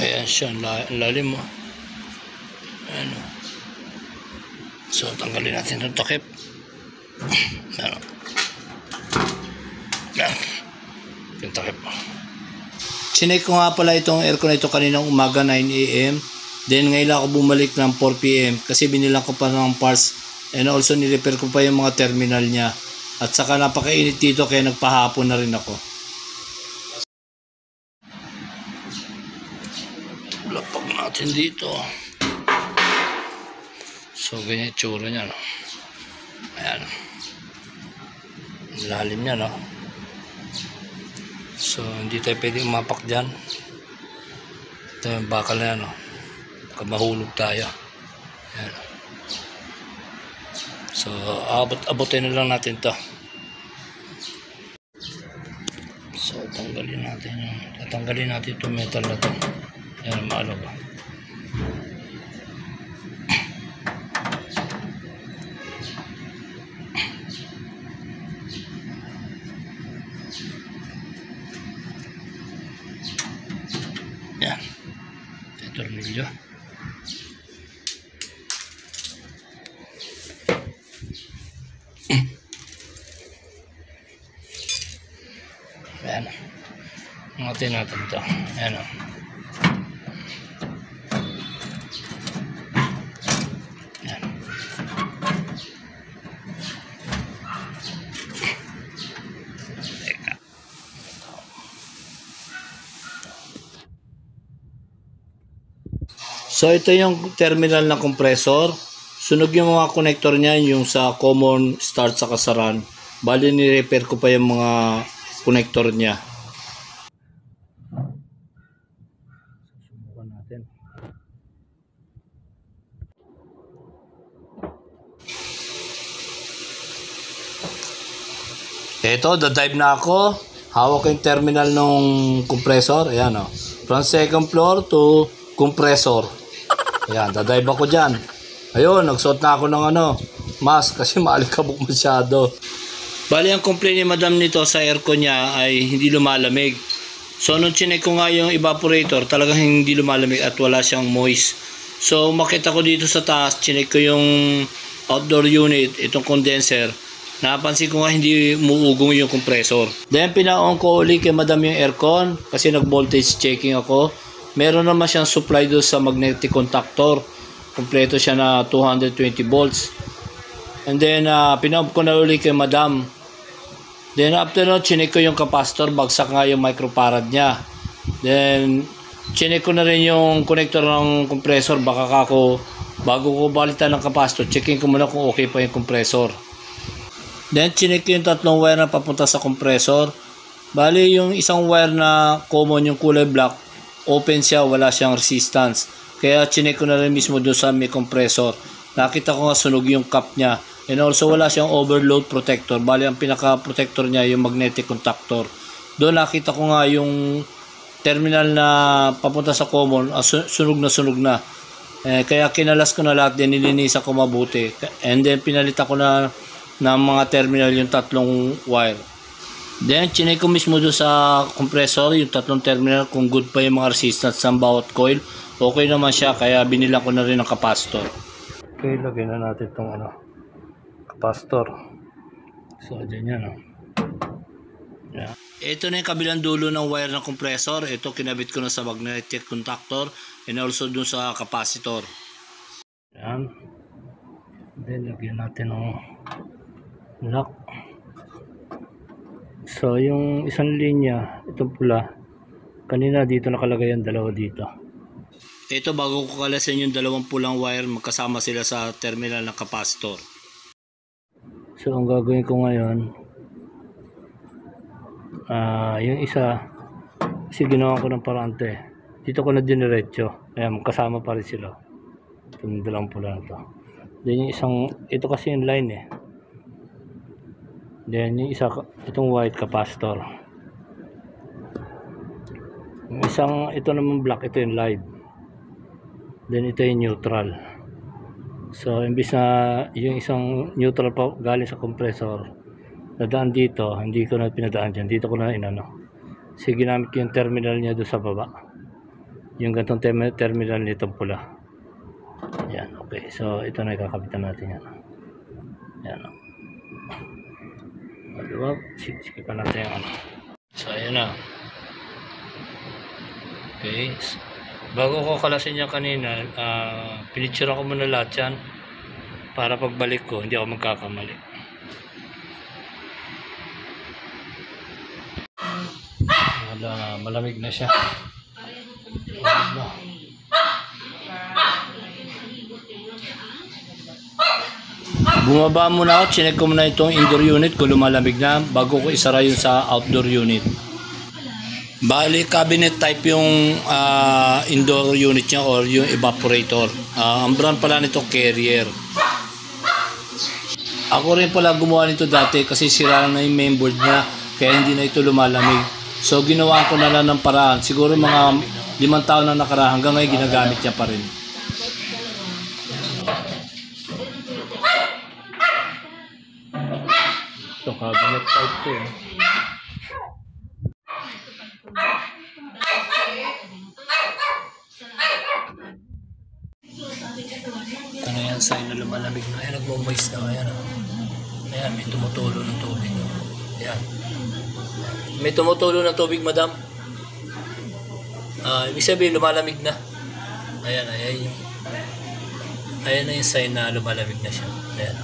Ayan siya, lalim mo. Ayan. So, tanggalin natin itong takip. Ayan. Ayan. Yung takip. Chinek ko nga pala itong aircon na ito kaninang umaga 9 AM. Then ngayon ako bumalik ng 4 PM kasi binilang ko pa ng parts. And also nirepair ko pa yung mga terminal niya. At saka napakainit dito kaya nagpahapon na rin ako. Lapag natin dito. So ganyan yung tsura niya, no? Ayan. Lalim niya, no? So hindi tayo pwede umapak dyan. Ito yung bakal na yan, no? Baka mahulog tayo. Ayan. So abutin na lang natin to. So tatanggalin natin itong metal na to. Ayan, maalo ba? Yan. Ito tornilyo. Ayan. Ngatin natin ito. Ayan o. Ayan. So ito yung terminal ng compressor. Sunog yung mga connector niya, yung sa common start sa kasaran. Bali ni-repair ko pa yung mga connector niya. Subukan natin. Ito, dadive na ako. Hawak yung terminal ng compressor. Ayan o. From second floor to compressor. Ayan, dadive ako dyan. Ayun, nagsuot na ako ng mask kasi maalikabok masyado. Bali, ang complaint ni madam nito sa aircon niya ay hindi lumalamig. So, nung chinek ko nga yung evaporator, talagang hindi lumalamig at wala siyang moist. So, makita ko dito sa taas, chinek ko yung outdoor unit, itong condenser. Napansin ko nga hindi umuugong yung compressor. Then, pina-on ko ulit kay madam yung aircon kasi nag-voltage checking ako. Meron naman siyang supply doon sa magnetic contactor. Kompleto siya na 220 volts. And then, pina-off ko na ulit kay madam. Then, after that, chinek ko yung capacitor. Bagsak nga yung microfarad niya. Then, chinek ko na rin yung connector ng compressor. Baka bago ko balitan ng capacitor, checking ko muna kung okay pa yung compressor. Then, chinek ko yung tatlong wire na papunta sa compressor. Bali, yung isang wire na common, yung kulay black, open siya, wala siyang resistance. Kaya chinek ko na rin mismo doon sa may compressor. Nakita ko nga sunog yung cap niya. And also wala siyang overload protector. Bali ang pinaka-protector niya yung magnetic contactor. Doon nakita ko nga yung terminal na papunta sa common, sunog na. Kaya kinalas ko na lahat din, nilinisan ko mabuti. And then pinalitan ko na ng mga terminal yung tatlong wire. Then chinek ko mismo doon sa compressor yung tatlong terminal kung good pa yung mga resistance sa bawat coil. Okay naman siya, kaya binilang ko na rin ng capacitor. Okay, lagyan na natin itong capacitor. So, dyan yan. Yeah. Ito na yung kabilang dulo ng wire ng compressor. Ito kinabit ko na sa magnetic contactor and also dun sa capacitor. Yan. Then, lagyan natin ng lock. So, yung isang linya, itong pula, kanina dito nakalagay yung dalawa dito. Ito, bago ko kalasin yung dalawang pulang wire, magkasama sila sa terminal ng capacitor. So, ang gagawin ko ngayon, yung isa, kasi ginawa ko ng parante. Dito ko na diniretso. Ayan, magkasama pa rin sila. Itong dalawang pula na to. Then yung isang, ito kasi yung line eh. Then yung isa, itong white capacitor. Yung isang, ito naman black, ito yung live. Then ito yung neutral. So imbis na yung isang neutral pa galing sa compressor, nadaan dito, hindi ko na pinadaan dyan. Dito ko na inano. Kasi ginamit ko yung terminal niya doon sa baba. yung gantong terminal nitong pula. Yan, okay. So, ito na ikakapitan natin yan. Yan, o. Diba? Sige pa natin yung ano. So, ayan na. Okay. Bago ko kalasin yan kanina, pinicture ko muna lahat yan para pagbalik ko, hindi ako magkakamali. Malamig na siya. Bumaba muna ako, chinek ko muna itong indoor unit kung lumalamig na bago ko isara yun sa outdoor unit. Bali, cabinet type yung indoor unit niya or yung evaporator. Ang brand pala nito Carrier. Ako rin pala gumawa nito dati kasi sira na yung mainboard niya kaya hindi na ito lumalamig. So ginawa ko na lang ng paraan. Siguro mga 5 taon na nakaraan hanggang ngayon ginagamit niya pa rin. Ito cabinet type ko eh. Ito na yan, sign na lumalamig na. Ayan, nagmo-moist na. Ayan, ayan, may tumutulo ng tubig. Ayan. May tumutulo ng tubig, madam. Ibig sabihin, lumalamig na. Ayan, ayan. Ayan na yung sign na lumalamig na siya. Ayan.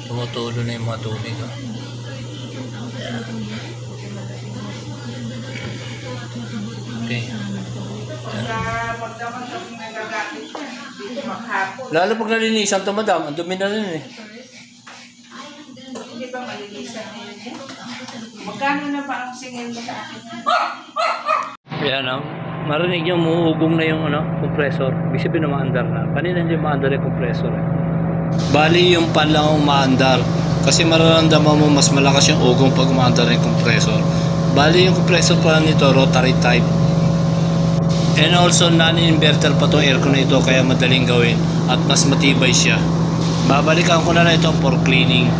Tumutulo na yung mga tubig. Oh. Ayan. Okay. Lalo pag nalinisan ito, madam, ang dumi na rin eh. Hindi ba malinisan na yun eh? Magkano na ba ang singil mo sa akin? Ayan, marinig niyo, muugong na yung compressor. Ibig sabihin na maandar na. Kanina hindi maandar yung compressor eh. Bali yung pan lang ang maandar. Kasi mararamdaman mo mas malakas yung ugong pag maandar yung compressor. Bali yung compressor pala nito, rotary type. And also non-inverter pa itong aircon na ito kaya madaling gawin at mas matibay siya. Babalikan ko na lang ito for cleaning.